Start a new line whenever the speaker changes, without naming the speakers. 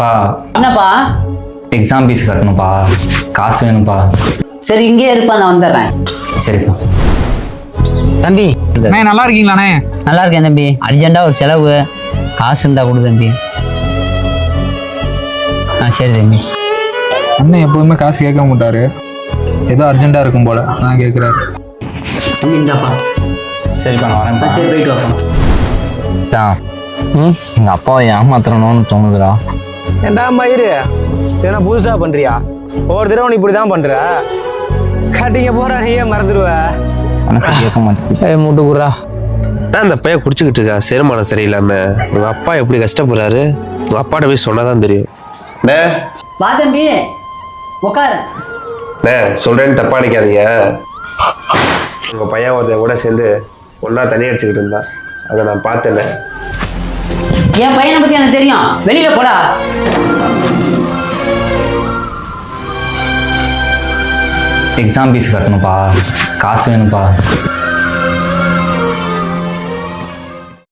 பா
என்னப்பா?
Exam fees கட்டணும்ப்பா, காசு வேணும்ப்பா.
சரி இங்கே இருப்பா, நான் வந்துடுறேன்.
சரிப்பா.
தம்பி
அண்ணே நல்லா இருக்கீங்களாண்ணே?
நல்லா இருக்கேன் தம்பி. அர்ஜென்ட்டா ஒரு செலவு, காசு இருந்தா கொடு தம்பி. சரி தம்பி.
அண்ணன் எப்போதுமே காசு கேட்க மாட்டாரு, ஏதோ அர்ஜென்ட்டாக இருக்கும் போல நான் கேட்குறாரு.
தம்பி இந்தாப்பா.
சரிப்பா, நான் வரேன்ப்பா.
சரி போயிட்டு வாப்பா.
எங்கள் அப்பாவை ஏமாத்துறணும்னு தோணுதுடா.
ஏன்டா மயிறு ஏன்னா புதுசா பண்றியா? ஒவ்வொரு தடவை நீ இப்படிதான் பண்ற. கட்டிங்க போற நீயே மறந்துடுவ.
மனசு கேட்க மாட்டேங்குது.
மூட்டு குறா.
அந்த பையன் குடிச்சுக்கிட்டு இருக்கா, செருமானம் சரியில்லாம. உங்க அப்பா எப்படி கஷ்டப்படுறாரு, உங்க அப்பாட்ட போய் சொன்னாதான் தெரியும்.
வா தம்பி, உட்காரு.
சொல்றேன்னு தப்பா நினைக்காதீங்க. உங்க பையன் ஒருத்த கூட சேர்ந்து ஒன்னா தண்ணி அடிச்சுக்கிட்டு இருந்தா, அதை நான் பார்த்தேன்.
என் பையனை பத்தி எனக்கு தெரியும், வெளியில போடா.
எக்ஸாம் ஃபீஸ் கட்டணும்ப்பா, காசு வேணும்ப்பா.